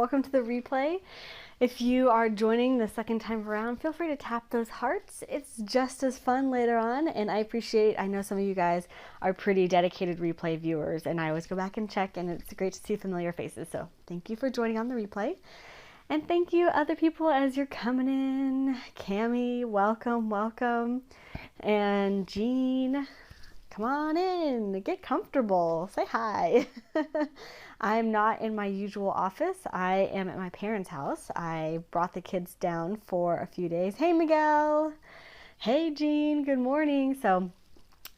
Welcome to the replay. If you are joining the second time around, feel free to tap those hearts. It's just as fun later on, and I know some of you guys are pretty dedicated replay viewers, and I always go back and check, and it's great to see familiar faces. So thank you for joining on the replay. And thank you other people as you're coming in. Cami, welcome. And Jean, come on in, get comfortable, say hi. I'm not in my usual office. I am at my parents' house. I brought the kids down for a few days. Hey, Miguel. Hey, Jean, good morning. So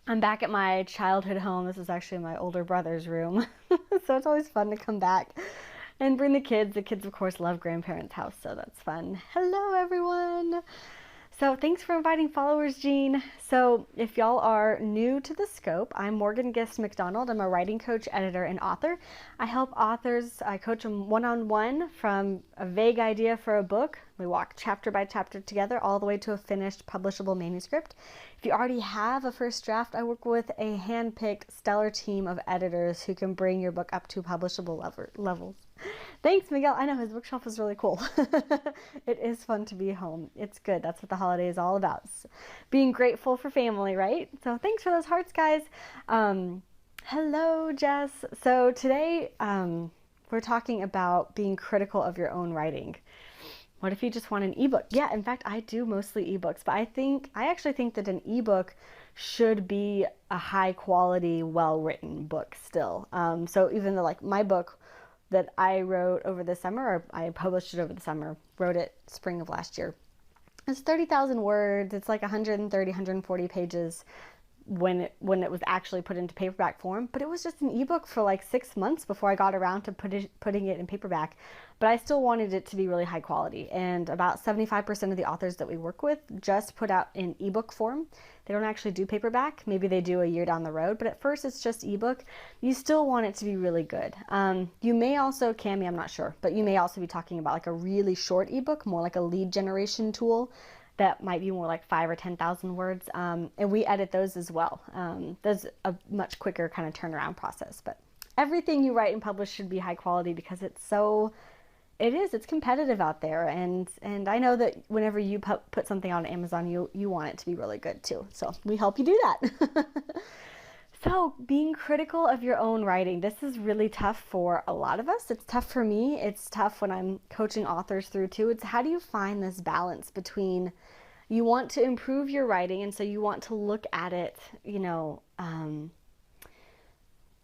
I'm back at my childhood home. This is actually my older brother's room. So it's always fun to come back and bring the kids. The kids, of course, love grandparents' house, so that's fun. Hello, everyone. So thanks for inviting followers, Jean. So if y'all are new to the scope, I'm Morgan Gist McDonald. I'm a writing coach, editor, and author. I help authors, I coach them one-on-one from a vague idea for a book. We walk chapter by chapter together all the way to a finished publishable manuscript. If you already have a first draft, I work with a hand-picked stellar team of editors who can bring your book up to publishable levels. Thanks, Miguel. I know his bookshelf is really cool. It is fun to be home. It's good. That's what the holiday is all about. Being grateful for family, right? So thanks for those hearts, guys. Hello, Jess. So today we're talking about being critical of your own writing. What if you just want an ebook? Yeah, in fact, I do mostly ebooks, but I actually think that an ebook should be a high quality, well-written book still. So even though like my book that I wrote over the summer, or I published it over the summer, wrote it spring of last year. It's 30,000 words. It's like 130, 140 pages when it was actually put into paperback form. But it was just an ebook for like 6 months before I got around to putting it in paperback. But I still wanted it to be really high quality. And about 75% of the authors that we work with just put out in ebook form. They don't actually do paperback. Maybe they do a year down the road, but at first it's just ebook. You still want it to be really good. You may also, Cami, I'm not sure, but you may also be talking about like a really short ebook, more like a lead generation tool that might be more like 5,000 or 10,000 words. And we edit those as well. There's a much quicker kind of turnaround process, but everything you write and publish should be high quality because it's competitive out there, and I know that whenever you put something on Amazon, you want it to be really good too. So we help you do that. So being critical of your own writing, this is really tough for a lot of us. It's tough for me. It's tough when I'm coaching authors through too. It's how do you find this balance between you want to improve your writing, and so you want to look at it,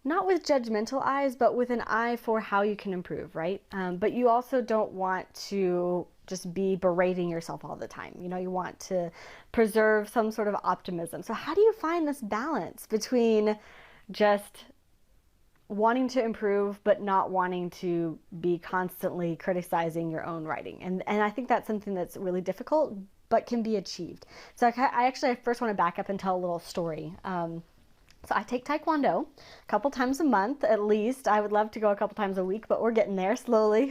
not with judgmental eyes, but with an eye for how you can improve, right? But you also don't want to just be berating yourself all the time. You want to preserve some sort of optimism. So how do you find this balance between just wanting to improve, but not wanting to be constantly criticizing your own writing? And I think that's something that's really difficult, but can be achieved. So I first want to back up and tell a little story. So I take Taekwondo a couple times a month at least. I would love to go a couple times a week, but we're getting there slowly.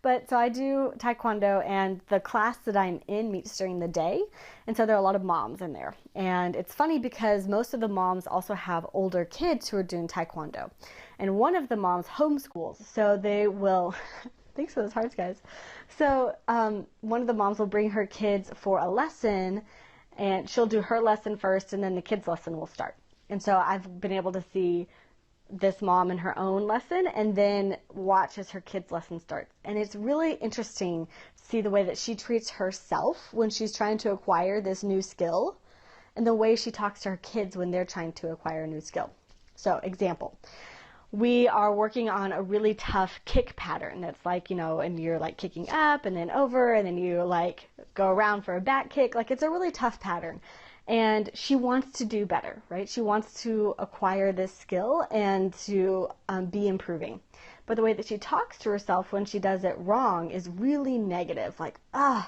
But so I do Taekwondo, and the class that I'm in meets during the day. And so there are a lot of moms in there. And it's funny because most of the moms also have older kids who are doing Taekwondo. And one of the moms homeschools. So they will, thanks for those hearts, guys. So one of the moms will bring her kids for a lesson, and she'll do her lesson first, and then the kids' lesson will start. And so I've been able to see this mom in her own lesson and then watch as her kids' lesson starts. And it's really interesting to see the way that she treats herself when she's trying to acquire this new skill, and the way she talks to her kids when they're trying to acquire a new skill. So, example. We are working on a really tough kick pattern that's like, and you're like kicking up and then over, and then you like go around for a back kick. Like, it's a really tough pattern. And she wants to do better, right? She wants to acquire this skill and to be improving. But the way that she talks to herself when she does it wrong is really negative. Like, I'm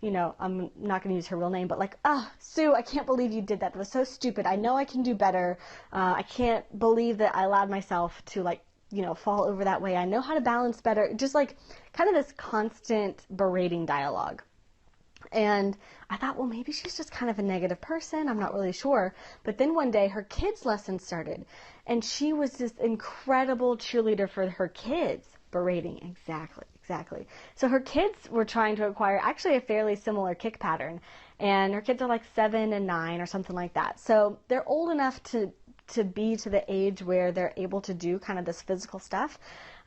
not going to use her real name, but like, Sue, I can't believe you did that. That was so stupid. I know I can do better. I can't believe that I allowed myself to fall over that way. I know how to balance better. Just like kind of this constant berating dialogue. And I thought, well, maybe she's just kind of a negative person. I'm not really sure. But then one day her kids' lesson started, and she was this incredible cheerleader for her kids. Berating, exactly. So her kids were trying to acquire actually a fairly similar kick pattern, and her kids are like 7 and 9 or something like that. So they're old enough to be to the age where they're able to do kind of this physical stuff.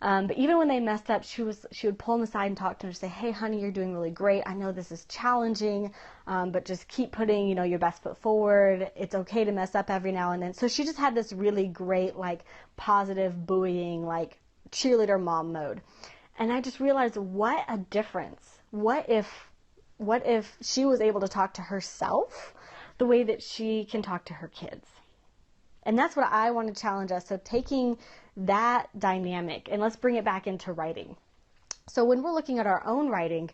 But even when they messed up, she would pull them aside and talk to them and say, hey, honey, you're doing really great. I know this is challenging, but just keep putting, your best foot forward. It's okay to mess up every now and then. So she just had this really great, like, positive, buoying, like, cheerleader mom mode. And I just realized what a difference. What if she was able to talk to herself the way that she can talk to her kids? And that's what I want to challenge us. So taking that dynamic, and let's bring it back into writing. So when we're looking at our own writing,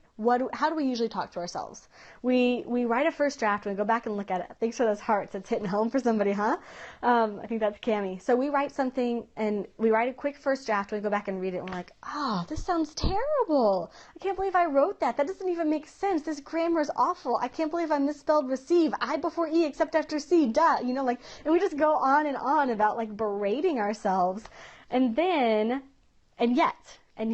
how do we usually talk to ourselves? We write a first draft and we go back and look at it. Thanks for those hearts. It's hitting home for somebody, huh? I think that's Cammie. So we write something and we write a quick first draft and we go back and read it and we're like, oh, this sounds terrible. I can't believe I wrote that. That doesn't even make sense. This grammar is awful. I can't believe I misspelled receive. I before E except after C, duh. And we just go on and on about like berating ourselves. And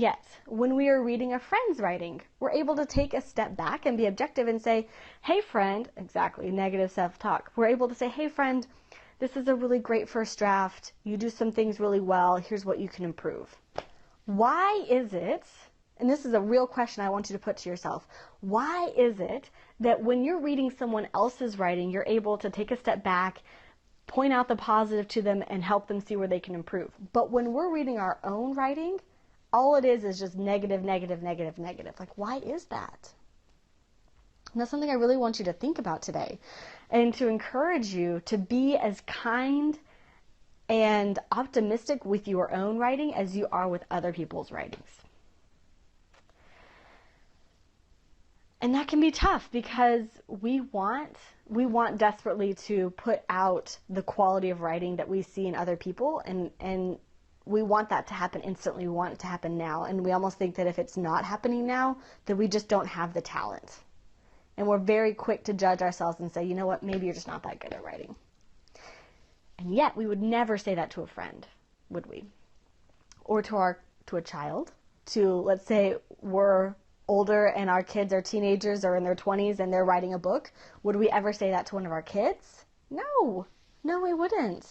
yet, when we are reading a friend's writing, we're able to take a step back and be objective and say, hey friend, exactly, negative self-talk. We're able to say, hey friend, this is a really great first draft. You do some things really well. Here's what you can improve. Why is it, and this is a real question I want you to put to yourself, why is it that when you're reading someone else's writing, you're able to take a step back, point out the positive to them, and help them see where they can improve? But when we're reading our own writing, all it is just negative. Like, why is that? And that's something I really want you to think about today, and to encourage you to be as kind and optimistic with your own writing as you are with other people's writings. And that can be tough because we want desperately to put out the quality of writing that we see in other people, and we want that to happen instantly. We want it to happen now. And we almost think that if it's not happening now, that we just don't have the talent. And we're very quick to judge ourselves and say, you know what, maybe you're just not that good at writing. And yet we would never say that to a friend, would we? Or to a child. Let's say we're older and our kids are teenagers or in their 20s and they're writing a book. Would we ever say that to one of our kids? No, we wouldn't.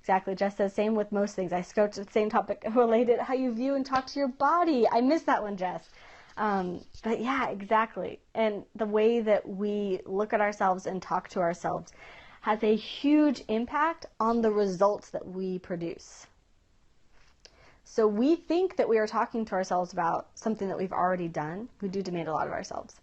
Exactly. Jess says, same with most things. I scoped the same topic related, how you view and talk to your body. I missed that one, Jess. But yeah, exactly. And the way that we look at ourselves and talk to ourselves has a huge impact on the results that we produce. So we think that we are talking to ourselves about something that we've already done. We do demand a lot of ourselves.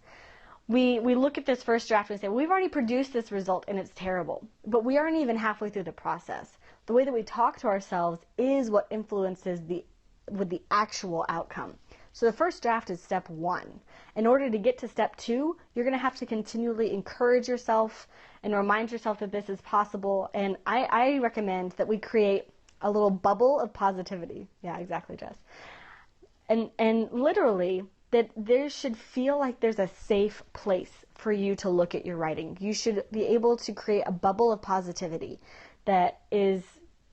We look at this first draft and say, we've already produced this result and it's terrible. But we aren't even halfway through the process. The way that we talk to ourselves is what influences the actual outcome. So the first draft is step 1. In order to get to step 2, you're going to have to continually encourage yourself and remind yourself that this is possible. And I recommend that we create a little bubble of positivity. Yeah, exactly, Jess. And literally, that there should feel like there's a safe place for you to look at your writing. You should be able to create a bubble of positivity that is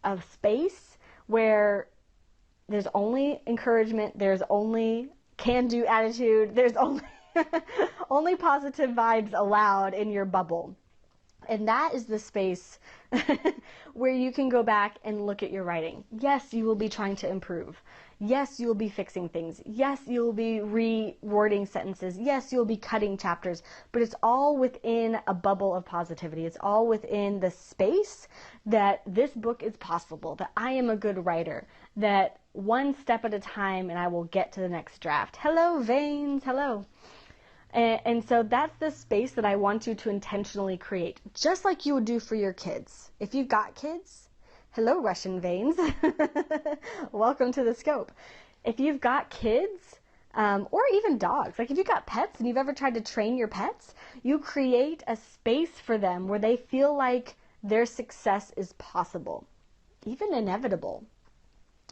a space where there's only encouragement, there's only can-do attitude, there's only only positive vibes allowed in your bubble. And that is the space where you can go back and look at your writing. Yes, you will be trying to improve. Yes, you will be fixing things. Yes, you will be rewording sentences. Yes, you'll be cutting chapters. But it's all within a bubble of positivity. It's all within the space that this book is possible, that I am a good writer, that one step at a time and I will get to the next draft. Hello, Veins. Hello. And so that's the space that I want you to intentionally create, just like you would do for your kids. If you've got kids, hello, Russian Veins. Welcome to the scope. If you've got kids, or even dogs, like if you've got pets and you've ever tried to train your pets, you create a space for them where they feel like their success is possible, even inevitable.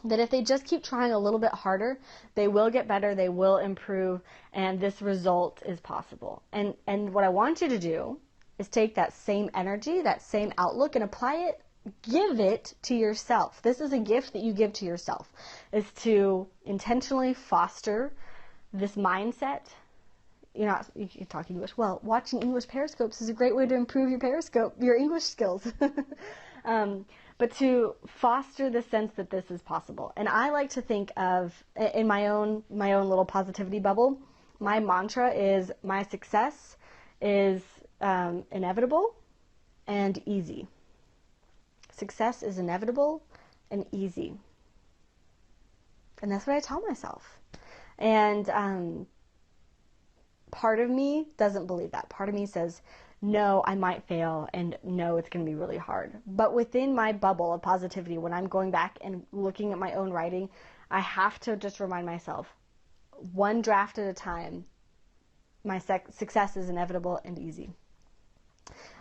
That if they just keep trying a little bit harder, they will get better, they will improve, and this result is possible. And what I want you to do is take that same energy, that same outlook, and apply it give it to yourself. This is a gift that you give to yourself, is to intentionally foster this mindset. You talk English. Well, watching English Periscopes is a great way to improve your English skills. But to foster the sense that this is possible. And I like to think of, in my own little positivity bubble, my mantra is, my success is inevitable and easy. Success is inevitable and easy. And that's what I tell myself. And part of me doesn't believe that. Part of me says, no, I might fail, and no, it's going to be really hard. But within my bubble of positivity, when I'm going back and looking at my own writing, I have to just remind myself, one draft at a time, my success is inevitable and easy.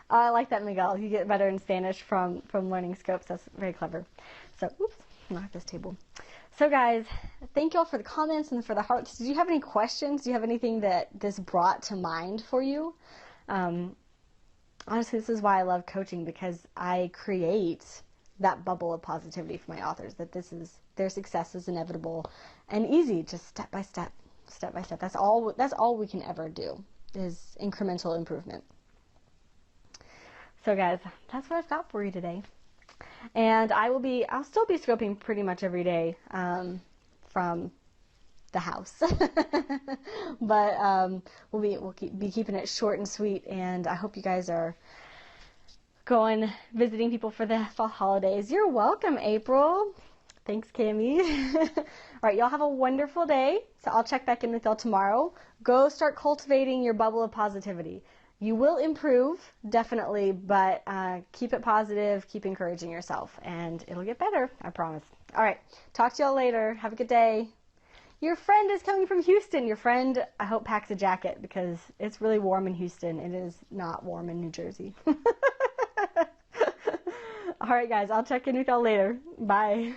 I like that, Miguel. You get better in Spanish from learning scopes. That's very clever. So, oops, knock this table. So guys, thank you all for the comments and for the hearts. Did you have any questions? Do you have anything that this brought to mind for you? Honestly, this is why I love coaching, because I create that bubble of positivity for my authors, that their success is inevitable and easy, just step by step. That's all we can ever do, is incremental improvement. So guys, that's what I've got for you today. And I'll still be scoping pretty much every day from the house. But we'll be keeping it short and sweet, and I hope you guys are visiting people for the fall holidays. You're welcome, April. Thanks, Cammie. All right, y'all have a wonderful day. So I'll check back in with y'all tomorrow. Go start cultivating your bubble of positivity. You will improve, definitely, but keep it positive, keep encouraging yourself, and it'll get better, I promise. All right, talk to y'all later. Have a good day. Your friend is coming from Houston. Your friend, I hope, packs a jacket, because it's really warm in Houston. It is not warm in New Jersey. All right, guys, I'll check in with y'all later. Bye.